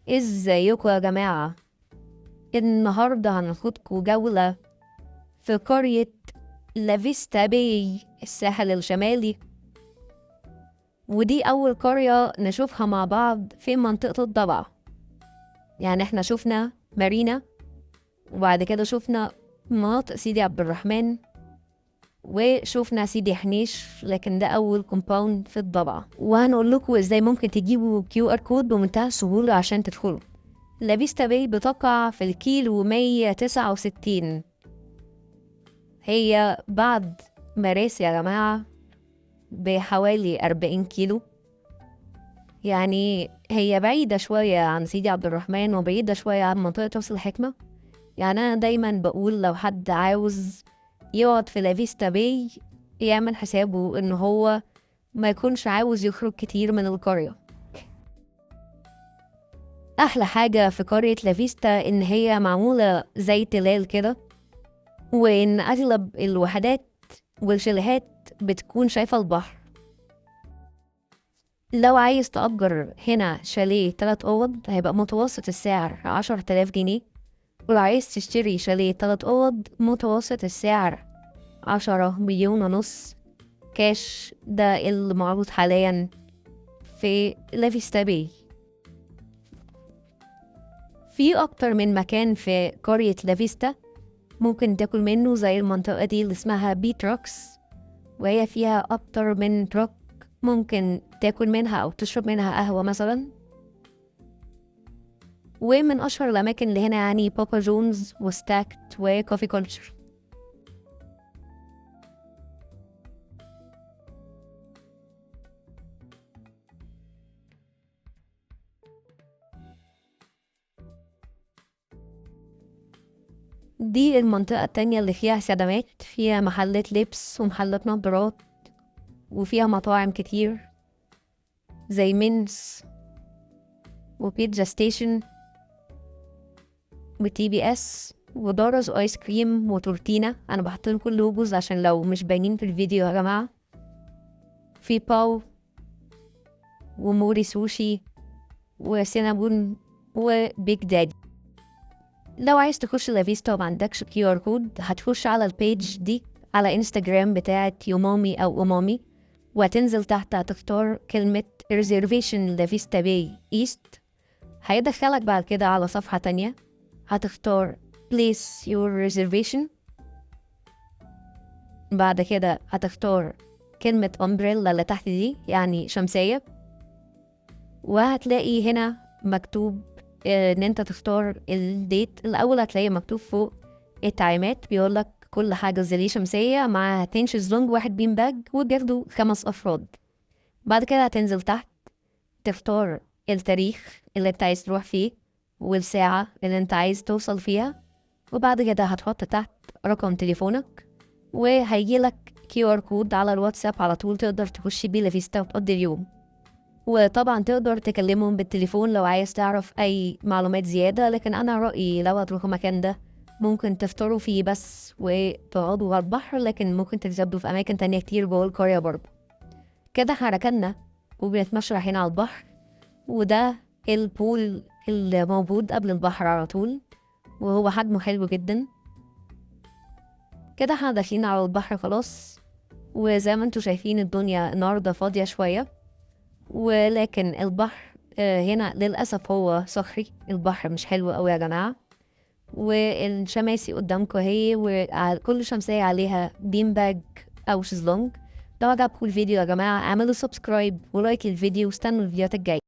ازيكم يا جماعة؟ النهاردة هناخدكم جولة في قرية لافيستا باي، الساحل الشمالي. ودي أول قرية نشوفها مع بعض في منطقة الضبع. يعني احنا شفنا مارينا، وبعد كده شفنا مناطق سيدي عبد الرحمن، وشوفنا سيدي حنيش، لكن ده أول كومباوند في الضبع. وهنقول لكم ازاي ممكن تجيبوا QR كود بمنتهى السهولة عشان تدخلوا. لافيستا باي بتقع في الكيلو 169. هي بعد مراسي يا جماعة بحوالي 40 كيلو. يعني هي بعيدة شوية عن سيدي عبد الرحمن وبعيدة شوية عن منطقة راس الحكمة. يعني أنا دايما بقول لو حد عاوز يقعد في لافيستا باي يعمل حسابه إن هو ما يكونش عاوز يخرج كتير من القرية. أحلى حاجة في قرية لافيستا إن هي معمولة زي تلال كده، وإن أغلب الوحدات والشاليهات بتكون شايفة البحر. لو عايز تأجر هنا شاليه 3 أوض هيبقى متوسط السعر 10,000 جنيه، ولو عايز تشتري شاليه 3 أوض متوسط السعر 10,500,000 كاش. ده المعروض حاليا في لافيستا باي. في أكتر من مكان في قرية لافيستا ممكن تاكل منه، زي المنطقة دي اللي اسمها بيت روكس، وهي فيها أكتر من تروك ممكن تاكل منها أو تشرب منها قهوة مثلا. ومن أشهر الأماكن اللي هنا يعني بابا جونز وستاكت وكوفي كولتشر. دي المنطقة التانية اللي فيها خدمات، فيها محلات لبس ومحلات نظارات، وفيها مطاعم كتير زي مينس وبيتزا ستيشن وTBS ودارز ايس كريم وتورتينا. انا بحط لكم اللوجوز عشان لو مش باينين في الفيديو يا جماعه. في باو وموري سوشي وسينابون وبيج دادي. لو عايز تخش لافيستا وما عندكش QR كود هتخش على البيج دي على انستجرام بتاعت يومامي او امامي، وهتنزل تحت هتختار كلمة reservation لافيستا باي ايست. هيدخلك بعد كده على صفحة تانية، هتختار place your reservation. بعد كده هتختار كلمة umbrella اللي تحت دي يعني شمسية، وهتلاقي هنا مكتوب ان انت تختار الديت. الاول هتلاقي مكتوب فوق التعليمات بيقولك كل حاجة زي شمسية مع 2 شезлونج 1 بين باج وبياخدوا 5 أفراد. بعد كده هتنزل تحت تختار التاريخ اللي انت عايز تروح فيه والساعة اللي انت عايز توصل فيها، وبعد كده هتحط تحت رقم تليفونك، وهيجيلك QR كود على الواتساب على طول تقدر تخش بيه لافيستا وتقضي اليوم. وطبعا تقدر تكلمهم بالتليفون لو عايز تعرف أي معلومات زيادة، لكن أنا رأيي لو هتروحوا المكان ده ممكن تفطروا فيه بس وتقعدوا على البحر، لكن ممكن تتزودوا في أماكن تانية كتير جوه القرية برضه. كده احنا ركنا وبنتمشى رايحين على البحر، وده البول اللي موجود قبل البحر على طول وهو حجمه حلو جدا. كده احنا داخلين على البحر خلاص، وزي ما انتوا شايفين الدنيا النهارده فاضية شوية، ولكن البحر هنا للأسف هو صخري. البحر مش حلو قوي يا جماعة. والشماسي قدامكم اهي، وكل شمسية عليها بين باج أو شезлونج. لو عجبكم الفيديو يا جماعة اعملوا سبسكرايب ولايك للفيديو واستنوا الفيديوهات الجاية.